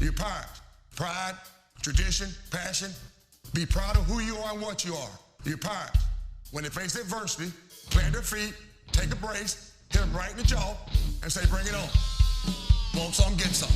You're Pirates. Pride, tradition, passion. Be proud of who you are and what you are. You're Pirates. When they face adversity, plant their feet, take a brace, hit them right in the jaw, and say, bring it on. Want some, get some.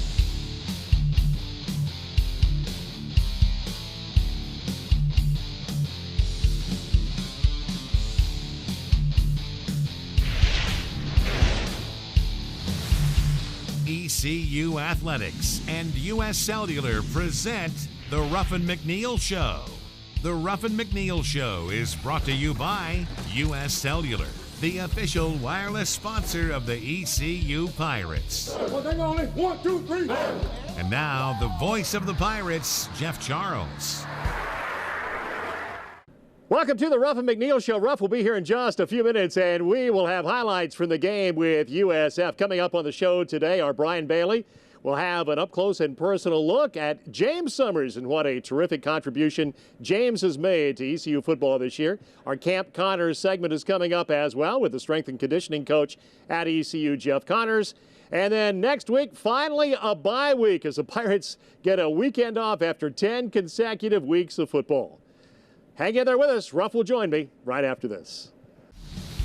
ECU Athletics and U.S. Cellular present the Ruffin McNeill Show. The Ruffin McNeill Show is brought to you by U.S. Cellular, the official wireless sponsor of the ECU Pirates. One, two, three. And now, the voice of the Pirates, Jeff Charles. Welcome to the Ruffin McNeill Show. Ruff will be here in just a few minutes, and we will have highlights from the game with USF. Coming up on the show today, our Brian Bailey will have an up-close and personal look at James Summers and what a terrific contribution James has made to ECU football this year. Our Camp Connors segment is coming up as well with the strength and conditioning coach at ECU, Jeff Connors. And then next week, finally a bye week as the Pirates get a weekend off after 10 consecutive weeks of football. Hang in there with us. Ruff will join me right after this.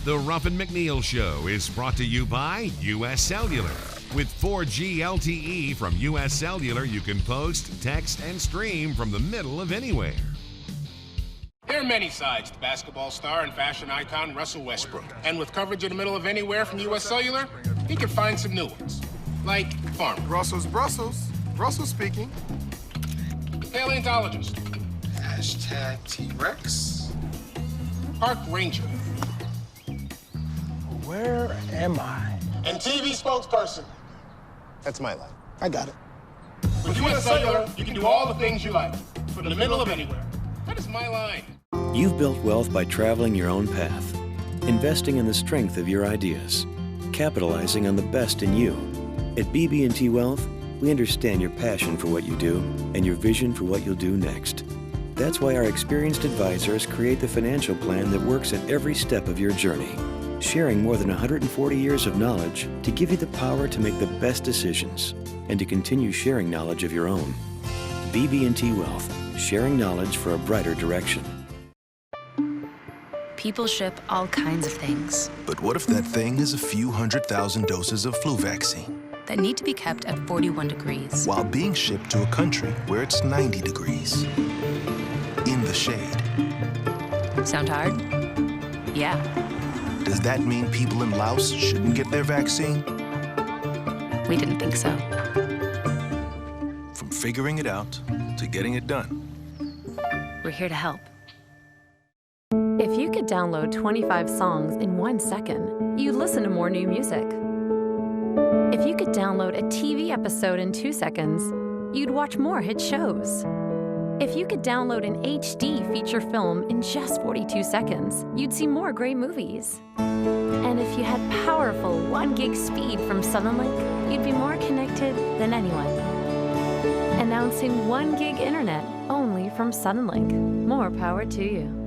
The Ruffin McNeill Show is brought to you by U.S. Cellular. With 4G LTE from U.S. Cellular, you can post, text, and stream from the middle of anywhere. There are many sides to basketball star and fashion icon Russell Westbrook. And with coverage in the middle of anywhere from U.S. Cellular, he can find some new ones. Like farm. Russell's Brussels. Russell speaking. Paleontologist. Hashtag T-Rex. Park ranger. Where am I? And TV spokesperson. That's my life. I got it. With U.S. Cellular, you can do all the things you like. From the middle of anywhere. That is my line. You've built wealth by traveling your own path, investing in the strength of your ideas, capitalizing on the best in you. At BB&T Wealth, we understand your passion for what you do and your vision for what you'll do next. That's why our experienced advisors create the financial plan that works at every step of your journey, sharing more than 140 years of knowledge to give you the power to make the best decisions and to continue sharing knowledge of your own. BB&T Wealth, sharing knowledge for a brighter direction. People ship all kinds of things. But what if that thing is a few 100,000 doses of flu vaccine? That need to be kept at 41 degrees. While being shipped to a country where it's 90 degrees. In the shade. Sound hard? Yeah. Does that mean people in Laos shouldn't get their vaccine? We didn't think so. From figuring it out to getting it done. We're here to help. If you could download 25 songs in 1 second, you'd listen to more new music. If you could download a TV episode in 2 seconds, you'd watch more hit shows. If you could download an HD feature film in just 42 seconds, you'd see more great movies. And if you had powerful 1 gig speed from Suddenlink, you'd be more connected than anyone. Announcing 1 gig internet only from Suddenlink. More power to you.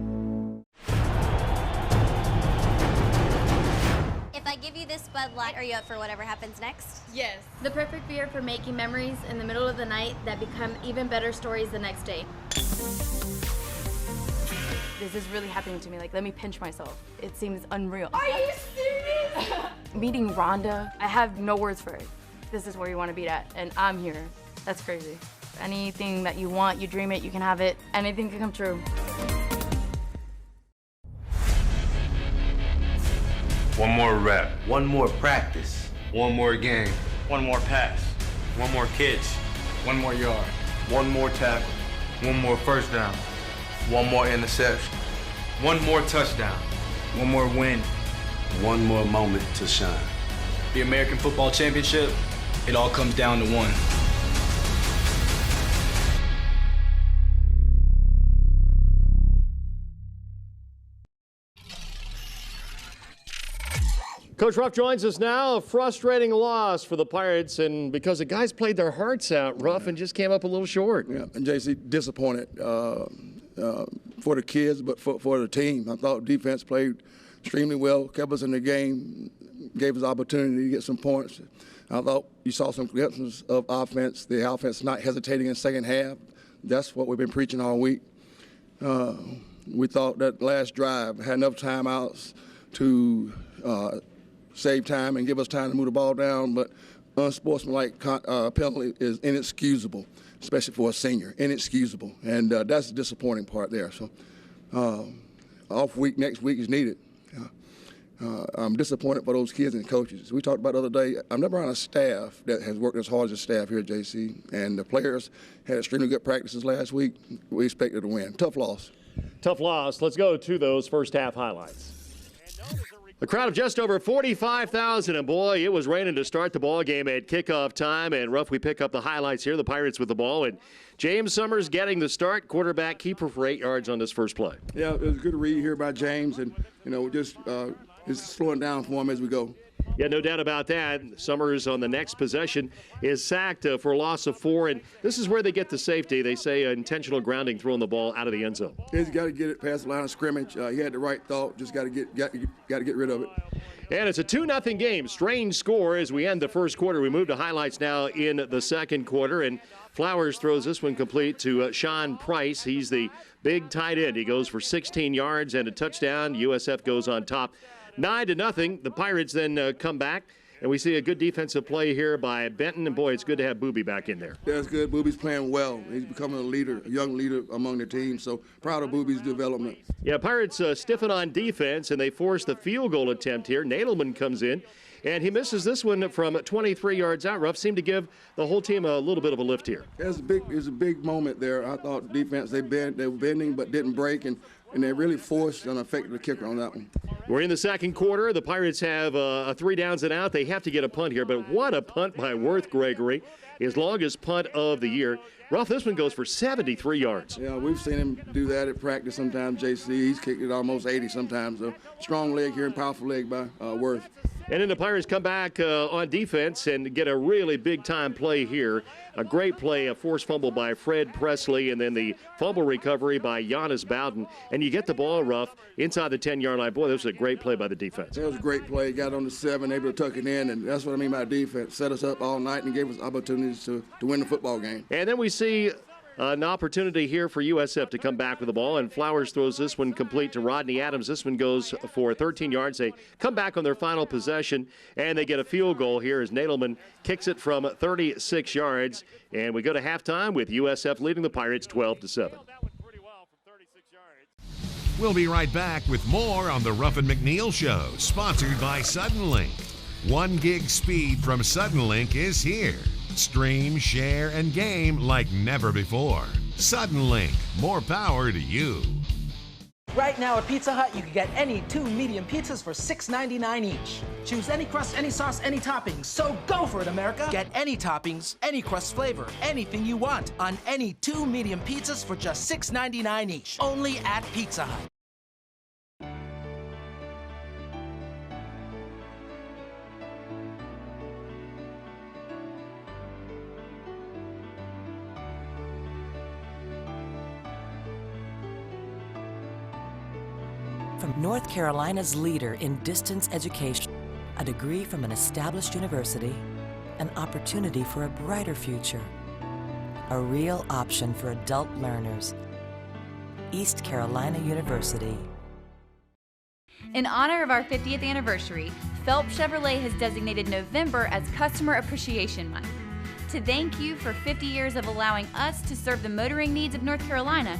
If I give you this Bud Light, are you up for whatever happens next? Yes. The perfect beer for making memories in the middle of the night that become even better stories the next day. This is really happening to me. Like, let me pinch myself. It seems unreal. Are you serious? Meeting Rhonda, I have no words for it. This is where you want to be at, and I'm here. That's crazy. Anything that you want, you dream it, you can have it. Anything can come true. One more rep. One more practice. One more game. One more pass. One more catch. One more yard. One more tackle. One more first down. One more interception. One more touchdown. One more win. One more moment to shine. The American Football Championship, it all comes down to one. Coach Ruff joins us now. A frustrating loss for the Pirates, and because the guys played their hearts out, Ruff, and just came up a little short. Yeah, and JC, disappointed for the kids, but for the team. I thought defense played extremely well, kept us in the game, gave us opportunity to get some points. I thought you saw some glimpses of offense. The offense not hesitating in the second half. That's what we've been preaching all week. We thought that last drive had enough timeouts to save time and give us time to move the ball down, but unsportsmanlike penalty is inexcusable, especially for a senior, inexcusable. And that's the disappointing part there. So off week next week is needed. I'm disappointed for those kids and coaches. We talked about the other day, I'm never on a staff that has worked as hard as the staff here at JC, and the players had extremely good practices last week. We expected to win. Tough loss. Tough loss. Let's go to those first half highlights. A crowd of just over 45,000, and boy, it was raining to start the ball game at kickoff time. And Ruff, we pick up the highlights here. The Pirates with the ball, and James Summers getting the start. Quarterback keeper for 8 yards on this first play. Yeah, it was a good read here by James, and just it's slowing down for him as we go. Yeah, no doubt about that. Summers on the next possession is sacked for a loss of 4, and this is where they get the safety. They say intentional grounding, throwing the ball out of the end zone. He's got to get it past the line of scrimmage. He had the right thought. Just got to get rid of it. And it's a 2-0 game. Strange score as we end the first quarter. We move to highlights now in the second quarter, and Flowers throws this one complete to Sean Price. He's the big tight end. He goes for 16 yards and a touchdown. USF goes on top 9-0. The Pirates then come back, and we see a good defensive play here by Benton. And boy, it's good to have Booby back in there. That's good. Booby's playing well. He's becoming a leader, a young leader among the team. So proud of Booby's development. Yeah, Pirates stiffen on defense, and they force the field goal attempt here. Nadelman comes in, and he misses this one from 23 yards out. Ruff seemed to give the whole team a little bit of a lift here. It's a big moment there. I thought defense, they were bending but didn't break, and they really forced and affected the kicker on that one. We're in the second quarter. The Pirates have a 3 downs and out. They have to get a punt here, but what a punt by Worth Gregory. His longest punt of the year. Ruff, this one goes for 73 yards. Yeah, we've seen him do that at practice sometimes, JC. He's kicked it almost 80 sometimes. So strong leg here and powerful leg by Worth. And then the Pirates come back on defense and get a really big-time play here. A great play, a forced fumble by Fred Presley, and then the fumble recovery by Giannis Bowden. And you get the ball, Ruff, inside the 10-yard line. Boy, this was a great play by the defense. That was a great play. Got on the 7, able to tuck it in, and that's what I mean by defense. Set us up all night and gave us opportunities to win the football game. And then we see an opportunity here for USF to come back with the ball, and Flowers throws this one complete to Rodney Adams. This one goes for 13 yards. They come back on their final possession, and they get a field goal here as Nadelman kicks it from 36 yards. And we go to halftime with USF leading the Pirates 12-7. We'll be right back with more on the Ruffin McNeill Show, sponsored by Suddenlink. 1 gig speed from Suddenlink is here. Stream, share, and game like never before. Suddenlink, more power to you. Right now at Pizza Hut, you can get any 2 medium pizzas for $6.99 each. Choose any crust, any sauce, any toppings. So go for it, America. Get any toppings, any crust flavor, anything you want on any 2 medium pizzas for just $6.99 each. Only at Pizza Hut. From North Carolina's leader in distance education, a degree from an established university, an opportunity for a brighter future, a real option for adult learners. East Carolina University. In honor of our 50th anniversary, Phelps Chevrolet has designated November as Customer Appreciation Month. To thank you for 50 years of allowing us to serve the motoring needs of North Carolina,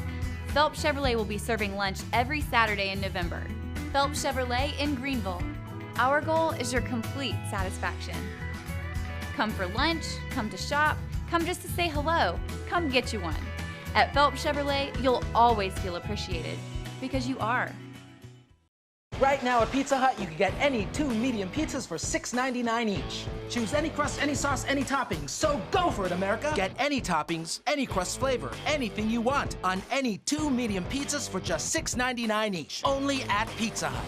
Phelps Chevrolet will be serving lunch every Saturday in November. Phelps Chevrolet in Greenville. Our goal is your complete satisfaction. Come for lunch, come to shop, come just to say hello, come get you one. At Phelps Chevrolet, you'll always feel appreciated, because you are. Right now at Pizza Hut, you can get any 2 medium pizzas for $6.99 each. Choose any crust, any sauce, any toppings. So go for it, America. Get any toppings, any crust flavor, anything you want on any 2 medium pizzas for just $6.99 each. Only at Pizza Hut.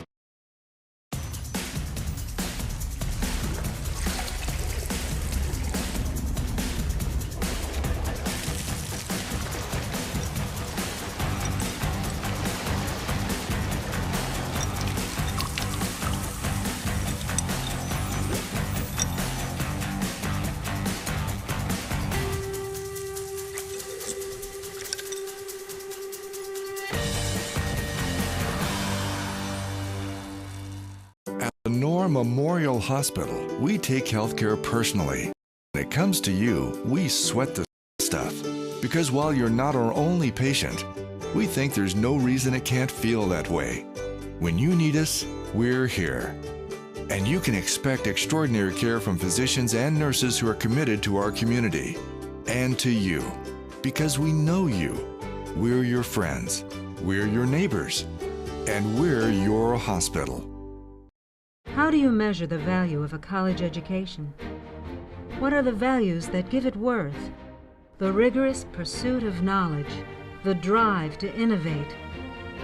Memorial Hospital, we take healthcare personally. When it comes to you, we sweat the stuff. Because while you're not our only patient, we think there's no reason it can't feel that way. When you need us, we're here. And you can expect extraordinary care from physicians and nurses who are committed to our community and to you. Because we know you. We're your friends. We're your neighbors. And we're your hospital. How do you measure the value of a college education? What are the values that give it worth? The rigorous pursuit of knowledge, the drive to innovate,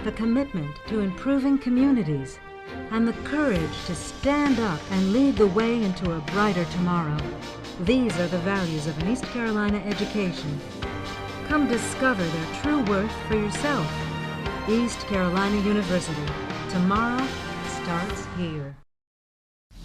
the commitment to improving communities, and the courage to stand up and lead the way into a brighter tomorrow. These are the values of an East Carolina education. Come discover their true worth for yourself. East Carolina University. Tomorrow starts here.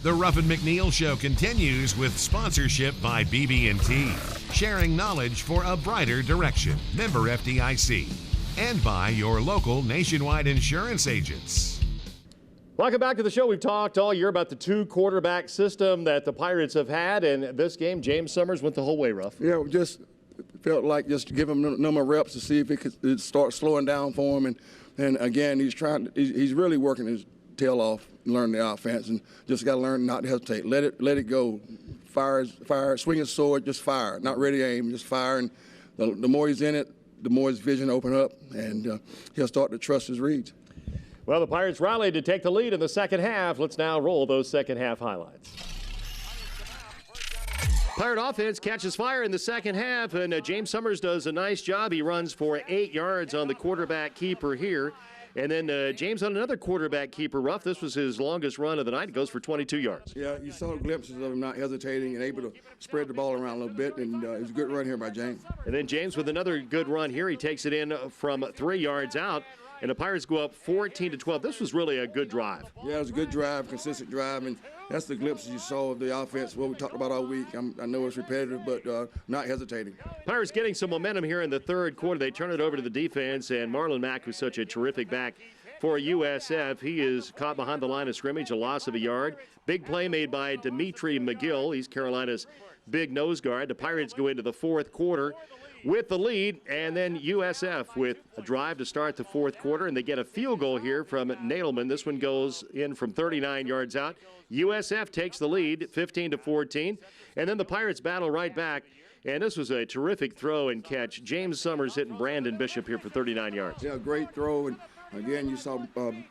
The Ruffin McNeill Show continues with sponsorship by BB&T, sharing knowledge for a brighter direction. Member FDIC, and by your local nationwide insurance agents. Welcome back to the show. We've talked all year about the two-quarterback system that the Pirates have had, and this game, James Summers went the whole way, Ruff. Yeah, we just felt like just to give him a number of reps to see if it could start slowing down for him. And again, he's really working his tail off, learning the offense, and just got to learn not to hesitate. Let it go. Fire, swing his sword, just fire. Not ready to aim, just fire. And the more he's in it, the more his vision open up, and he'll start to trust his reads. Well, the Pirates rallied to take the lead in the second half. Let's now roll those second half highlights. Pirate offense catches fire in the second half, and James Summers does a nice job. He runs for 8 yards on the quarterback keeper here. And then James on another quarterback keeper, Ruff. This was his longest run of the night. It goes for 22 yards. Yeah, you saw glimpses of him not hesitating and able to spread the ball around a little bit, and it was a good run here by James. And then James with another good run here. He takes it in from 3 yards out, and the Pirates go up 14-12. This was really a good drive. Yeah, it was a good drive, consistent drive, and that's the glimpses you saw of the offense, what we talked about all week. I know it's repetitive, but not hesitating. Pirates getting some momentum here in the third quarter. They turn it over to the defense, and Marlon Mack, who's such a terrific back for USF, he is caught behind the line of scrimmage, a loss of a yard. Big play made by Dimitri McGill. He's Carolina's big nose guard. The Pirates go into the fourth quarter with the lead, and then USF with a drive to start the fourth quarter, and they get a field goal here from Nadelman. This one goes in from 39 yards out. USF takes the lead, 15-14, and then the Pirates battle right back, and this was a terrific throw and catch. James Summers hitting Brandon Bishop here for 39 yards. Yeah, great throw, and again, you saw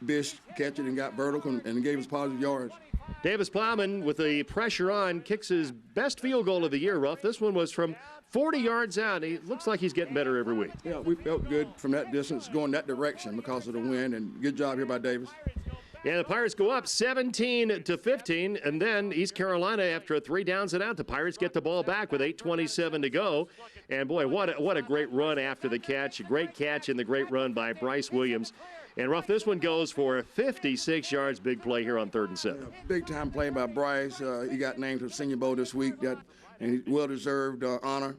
Bish catch it and got vertical and gave us positive yards. Davis Plowman with the pressure on kicks his best field goal of the year, Ruff. This one was from 40 yards out. He looks like he's getting better every week. Yeah, we felt good from that distance going that direction because of the wind, and good job here by Davis. Yeah, the Pirates go up 17-15, and then East Carolina, after a 3 downs and out, the Pirates get the ball back with 8:27 to go. And boy, what a great run after the catch. A great catch and the great run by Bryce Williams. And Ruff, this one goes for 56 yards. Big play here on 3rd and 7. Yeah, big time play by Bryce. He got named to the Senior Bowl this week. And well-deserved honor.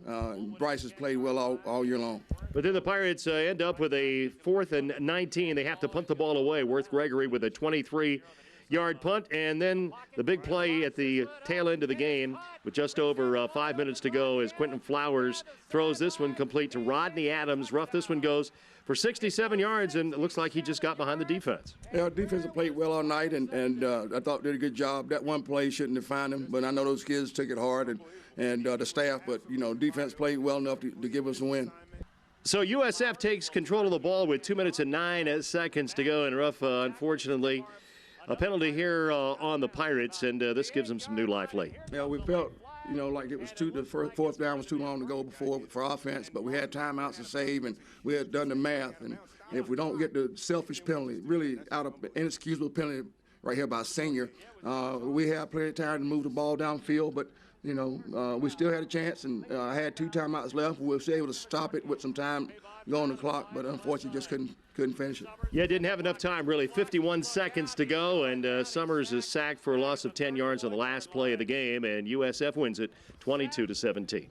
Bryce has played well all year long. But then the Pirates end up with a 4th and 19. They have to punt the ball away. Worth Gregory with a 23-yard punt. And then the big play at the tail end of the game with just over 5 minutes to go as Quentin Flowers throws this one complete to Rodney Adams. Ruff, this one goes for 67 yards, and it looks like he just got behind the defense. Yeah, defense played well all night, and I thought did a good job. That one play shouldn't have found him, but I know those kids took it hard, and the staff, but, defense played well enough to give us a win. So USF takes control of the ball with 2 minutes and 9 seconds to go, and Ruff, unfortunately, a penalty here on the Pirates, and this gives them some new life late. Yeah, we felt, like it was the fourth down was too long to go before for offense, but we had timeouts to save, and we had done the math. And if we don't get the selfish penalty, really out of inexcusable penalty right here by Senior, we have plenty of time to move the ball downfield, but we still had a chance, and I had 2 timeouts left. We were able to stop it with some time going the clock, but unfortunately just couldn't finish it. Yeah, didn't have enough time, really. 51 seconds to go, and Summers is sacked for a loss of 10 yards on the last play of the game, and USF wins it 22-17.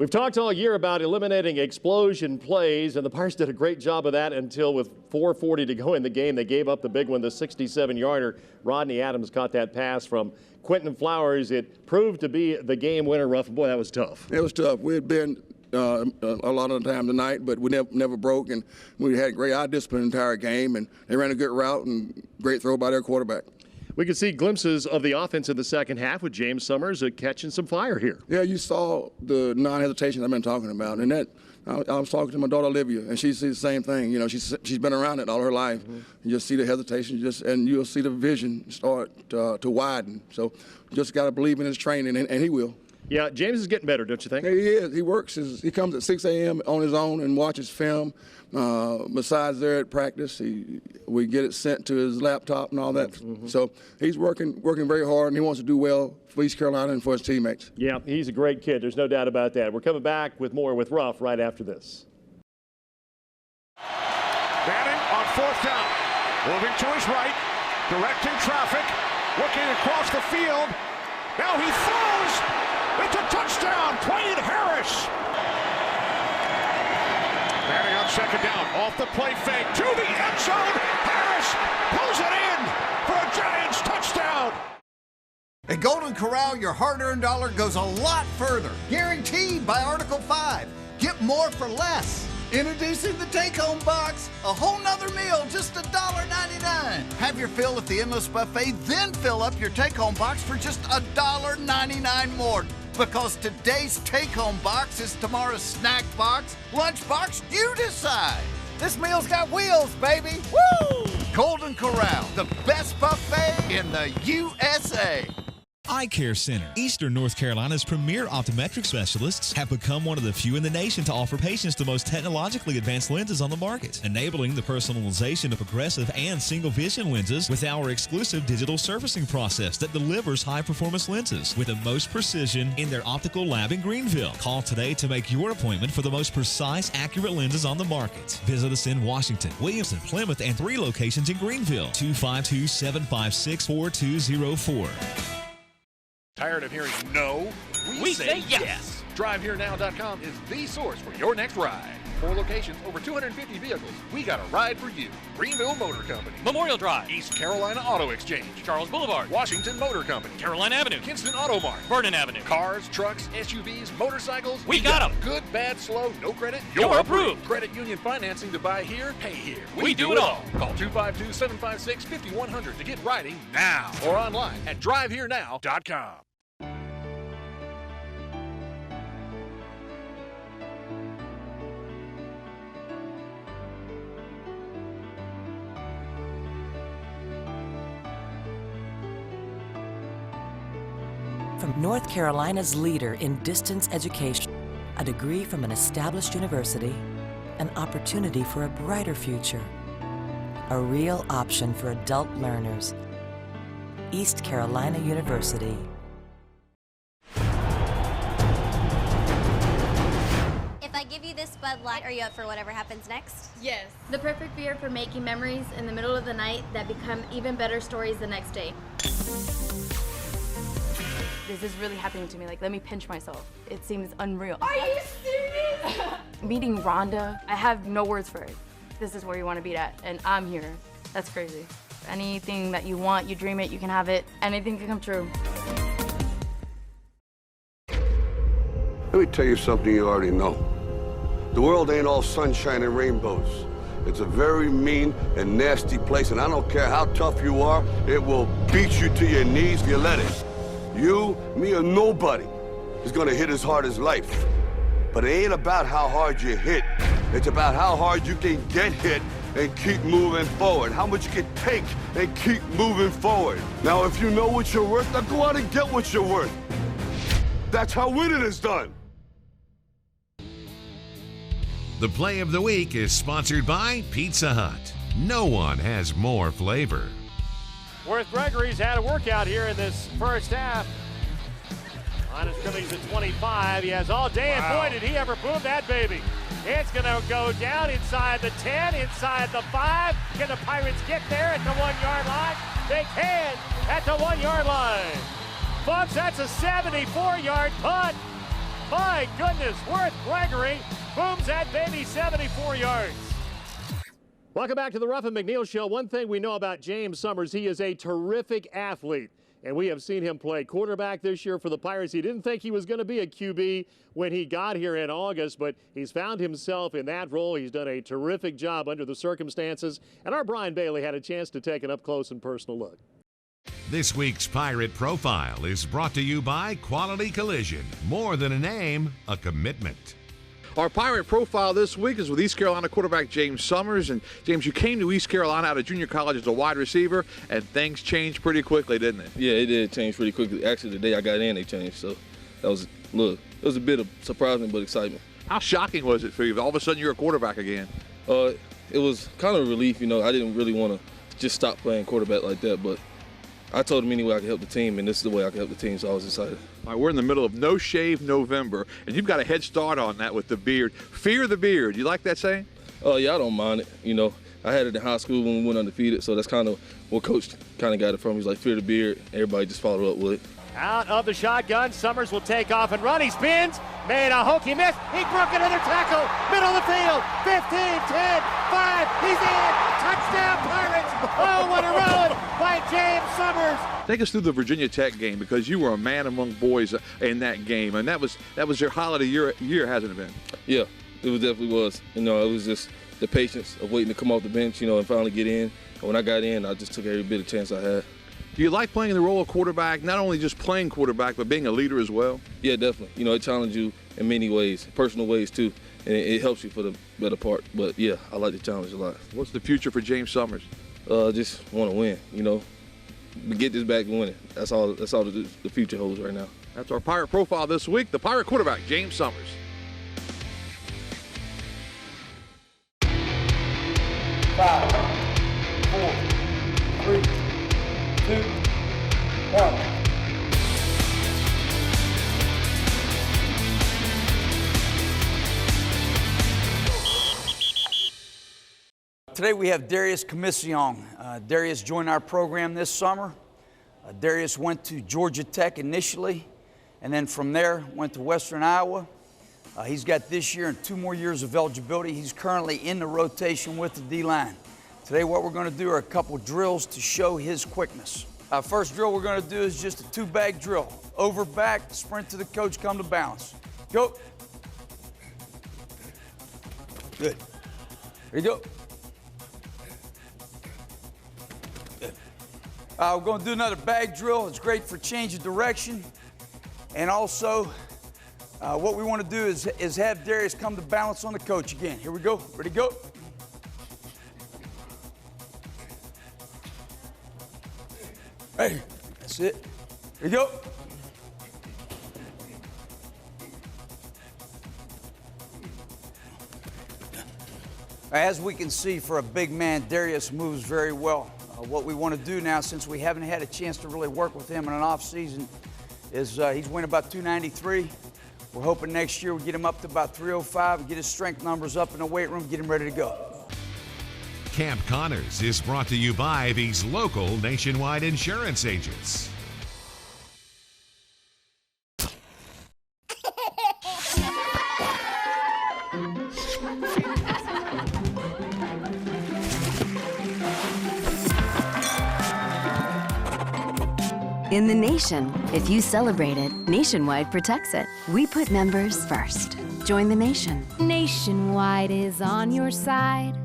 We've talked all year about eliminating explosion plays, and the Pirates did a great job of that until with 4:40 to go in the game, they gave up the big one, the 67-yarder. Rodney Adams caught that pass from Quentin Flowers. It proved to be the game winner, Ruff. Boy, that was tough. It was tough. We had been a lot of the time tonight, but we never broke, and we had great eye discipline the entire game, and they ran a good route and great throw by their quarterback. We could see glimpses of the offense in the second half with James Summers catching some fire here. Yeah, you saw the non-hesitation I've been talking about, and that I was talking to my daughter Olivia, and she sees the same thing. You know, she's been around it all her life. Mm-hmm. You just see the hesitation, and you'll see the vision start to widen. So, just got to believe in his training, and he will. Yeah, James is getting better, don't you think? He is. He works. He comes at 6 a.m. on his own and watches film. Besides there at practice, we get it sent to his laptop and all that. Mm-hmm. So he's working very hard, and he wants to do well for East Carolina and for his teammates. Yeah, he's a great kid. There's no doubt about that. We're coming back with more with Ruff right after this. Bannon on 4th down. Moving to his right, directing traffic, looking across the field. Now he throws. It's a touchdown, Dwayne Harris. Manning on 2nd down, off the play fake to the end zone. Harris pulls it in for a Giants touchdown. At Golden Corral, your hard-earned dollar goes a lot further. Guaranteed by Article 5. Get more for less. Introducing the take-home box. A whole nother meal, just $1.99. Have your fill at the Endless Buffet, then fill up your take-home box for just $1.99 more. Because today's take-home box is tomorrow's snack box, lunch box, you decide. This meal's got wheels, baby. Woo! Golden Corral, the best buffet in the USA. Eye Care Center. Eastern North Carolina's premier optometric specialists have become one of the few in the nation to offer patients the most technologically advanced lenses on the market, enabling the personalization of progressive and single vision lenses with our exclusive digital surfacing process that delivers high-performance lenses with the most precision in their optical lab in Greenville. Call today to make your appointment for the most precise, accurate lenses on the market. Visit us in Washington, Williamson, Plymouth, and 3 locations in Greenville. 252-756-4204. Tired of hearing no? We say yes. DriveHereNow.com is the source for your next ride. 4 locations, over 250 vehicles. We got a ride for you. Greenville Motor Company, Memorial Drive, East Carolina Auto Exchange, Charles Boulevard, Washington Motor Company, Caroline Avenue, Kinston Auto Mart, Vernon Avenue. Cars, trucks, SUVs, motorcycles. We got them. Good, bad, slow, no credit. You're approved. Credit union financing to buy here, pay here. We do it all. Call 252-756-5100 to get riding now. Or online at DriveHereNow.com. From North Carolina's leader in distance education, a degree from an established university, an opportunity for a brighter future, a real option for adult learners. East Carolina University. If I give you this Bud Light, are you up for whatever happens next? Yes. The perfect beer for making memories in the middle of the night that become even better stories the next day. This is really happening to me. Like, let me pinch myself. It seems unreal. Are you serious? Meeting Rhonda, I have no words for it. This is where you want to be at, and I'm here. That's crazy. Anything that you want, you dream it, you can have it. Anything can come true. Let me tell you something you already know. The world ain't all sunshine and rainbows. It's a very mean and nasty place, and I don't care how tough you are, it will beat you to your knees if you let it. You, me, or nobody is gonna hit as hard as life. But it ain't about how hard you hit. It's about how hard you can get hit and keep moving forward. How much you can take and keep moving forward. Now, if you know what you're worth, now go out and get what you're worth. That's how winning is done. The Play of the Week is sponsored by Pizza Hut. No one has more flavor. Worth Gregory's had a workout here in this first half. On his Phillies at 25. He has all day, and boy, did he ever boom that baby. It's going to go down inside the 10, inside the 5. Can the Pirates get there at the 1-yard line? They can at the 1-yard line. Folks, that's a 74-yard punt. My goodness, Worth Gregory booms that baby 74 yards. Welcome back to the Ruffin McNeill Show. One thing we know about James Summers, he is a terrific athlete. And we have seen him play quarterback this year for the Pirates. He didn't think he was going to be a QB when he got here in August, but he's found himself in that role. He's done a terrific job under the circumstances. And our Brian Bailey had a chance to take an up-close and personal look. This week's Pirate Profile is brought to you by Quality Collision. More than a name, a commitment. Our Pirate Profile this week is with East Carolina quarterback James Summers. And James, you came to East Carolina out of junior college as a wide receiver, and things changed pretty quickly, didn't it? Yeah, it did change pretty quickly. Actually, the day I got in, they changed. So that was, look, it was a bit of surprising but excitement. How shocking was it for you? All of a sudden, you're a quarterback again. It was kind of a relief. You know, I didn't really want to just stop playing quarterback like that, but I told him any way I could help the team, and this is the way I could help the team, so I was excited. All right, we're in the middle of No Shave November, and you've got a head start on that with the beard. Fear the beard. You like that saying? Oh, yeah, I don't mind it. You know, I had it in high school when we went undefeated, so that's kind of what Coach kind of got it from. He's like, fear the beard. Everybody just followed up with it. Out of the shotgun, Summers will take off and run. He spins, made a hokey miss. He broke another tackle, middle of the field, 15, 10, 5, he's in. Touchdown Pirates. Oh, what a run by James Summers. Take us through the Virginia Tech game, because you were a man among boys in that game, and that was your highlight of year, hasn't it been? Yeah, it definitely was. You know, it was just the patience of waiting to come off the bench, you know, and finally get in. And when I got in, I just took every bit of chance I had. Do you like playing the role of quarterback, not only just playing quarterback, but being a leader as well? Yeah, definitely. You know, it challenges you in many ways, personal ways too, and it helps you for the better part. But yeah, I like the challenge a lot. What's the future for James Summers? Just want to win, you know. Get this back and win it. That's all the future holds right now. That's our Pirate Profile this week, the Pirate quarterback, James Summers. 5, 4, 3, 2, 1. Today we have Darius Commission. Darius joined our program this summer. Darius went to Georgia Tech initially, and then from there went to Western Iowa. He's got this year and 2 more years of eligibility. He's currently in the rotation with the D-line. Today what we're going to do are a couple drills to show his quickness. First drill we're going to do is just a 2-bag drill. Over, back, sprint to the coach, come to balance. Go. Good. There you go. Good. We're going to do another bag drill. It's great for change of direction. And also, what we want to do is have Darius come to balance on the coach again. Here we go. Ready, go. Hey, that's it. Here you go. As we can see, for a big man, Darius moves very well. What we want to do now, since we haven't had a chance to really work with him in an off season, is he's weighing about 293. We're hoping next year we get him up to about 305 and get his strength numbers up in the weight room, get him ready to go. Camp Connors is brought to you by these local Nationwide insurance agents. In the nation, if you celebrate it, Nationwide protects it. We put members first. Join the nation. Nationwide is on your side.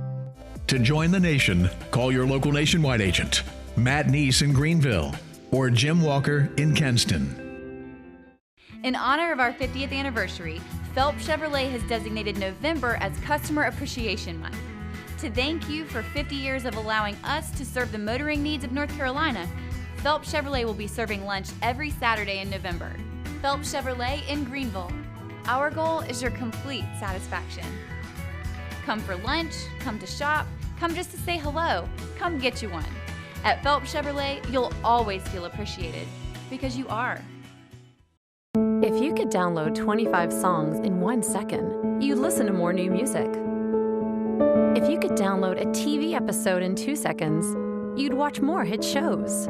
To join the nation, call your local Nationwide agent, Matt Neese in Greenville, or Jim Walker in Kenston. In honor of our 50th anniversary, Phelps Chevrolet has designated November as Customer Appreciation Month. To thank you for 50 years of allowing us to serve the motoring needs of North Carolina, Phelps Chevrolet will be serving lunch every Saturday in November. Phelps Chevrolet in Greenville. Our goal is your complete satisfaction. Come for lunch, come to shop, come just to say hello, come get you one. At Phelps Chevrolet, you'll always feel appreciated, because you are. If you could download 25 songs in 1 second, you'd listen to more new music. If you could download a TV episode in 2 seconds, you'd watch more hit shows.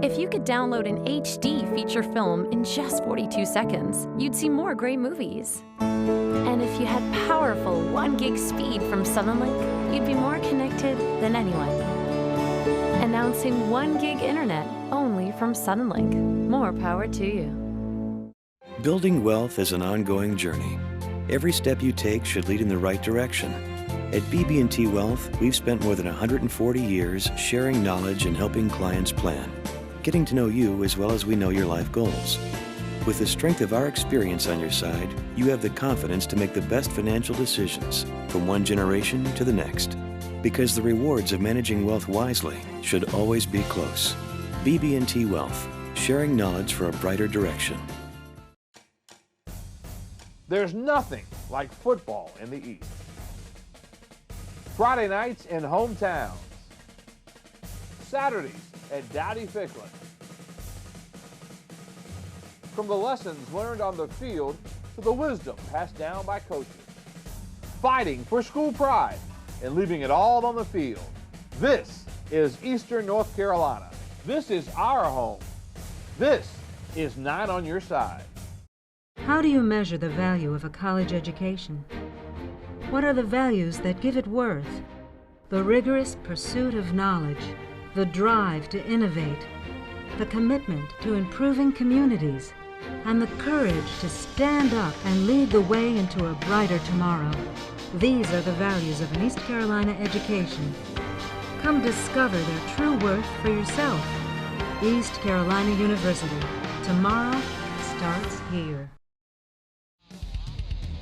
If you could download an HD feature film in just 42 seconds, you'd see more great movies. And if you had powerful 1 gig speed from Suddenlink, you'd be more connected than anyone. Announcing 1 gig internet only from Suddenlink. More power to you. Building wealth is an ongoing journey. Every step you take should lead in the right direction. At BB&T Wealth, we've spent more than 140 years sharing knowledge and helping clients plan, getting to know you as well as we know your life goals. With the strength of our experience on your side, you have the confidence to make the best financial decisions from one generation to the next. Because the rewards of managing wealth wisely should always be close. BB&T Wealth, sharing knowledge for a brighter direction. There's nothing like football in the East. Friday nights in hometowns. Saturdays at Dowdy Ficklin. From the lessons learned on the field to the wisdom passed down by coaches. Fighting for school pride and leaving it all on the field. This is Eastern North Carolina. This is our home. This is 9 on your side. How do you measure the value of a college education? What are the values that give it worth? The rigorous pursuit of knowledge, the drive to innovate, the commitment to improving communities, and the courage to stand up and lead the way into a brighter tomorrow. These are the values of an East Carolina education. Come discover their true worth for yourself. East Carolina University. Tomorrow starts here.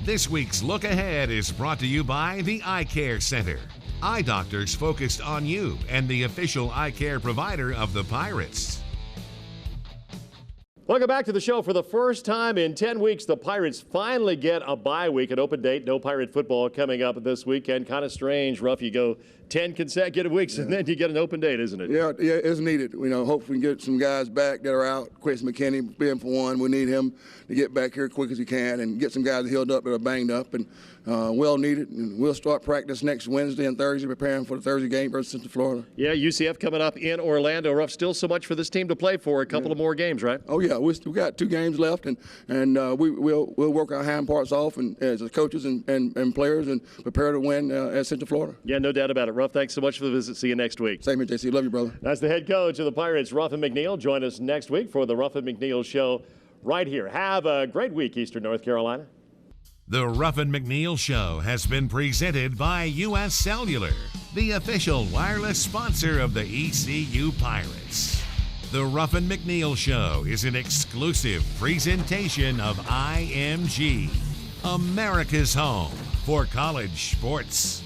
This week's Look Ahead is brought to you by the Eye Care Center. Eye doctors focused on you and the official eye care provider of the Pirates. Welcome back to the show. For the first time in 10 weeks, the Pirates finally get a bye week, an open date. No Pirate football coming up this weekend. Kind of strange, Ruff. You go 10 consecutive weeks and then you get an open date, isn't it? Yeah, it's needed. You know, hopefully we can get some guys back that are out. Chris McKinney being for one. We need him to get back here as quick as he can and get some guys healed up that are banged up and well needed. And we'll start practice next Wednesday and Thursday, preparing for the Thursday game versus Central Florida. Yeah, UCF coming up in Orlando. Ruff, still so much for this team to play for. A couple of more games, right? Oh yeah, we got 2 games left, and we'll work our hind parts off and as coaches and players and prepare to win at Central Florida. Yeah, no doubt about it. Ruff, thanks so much for the visit. See you next week. Same here, JC. Love you, brother. That's the head coach of the Pirates, Ruffin McNeill. Join us next week for the Ruffin McNeill Show right here. Have a great week, Eastern North Carolina. The Ruffin McNeill Show has been presented by U.S. Cellular, the official wireless sponsor of the ECU Pirates. The Ruffin McNeill Show is an exclusive presentation of IMG, America's home for college sports.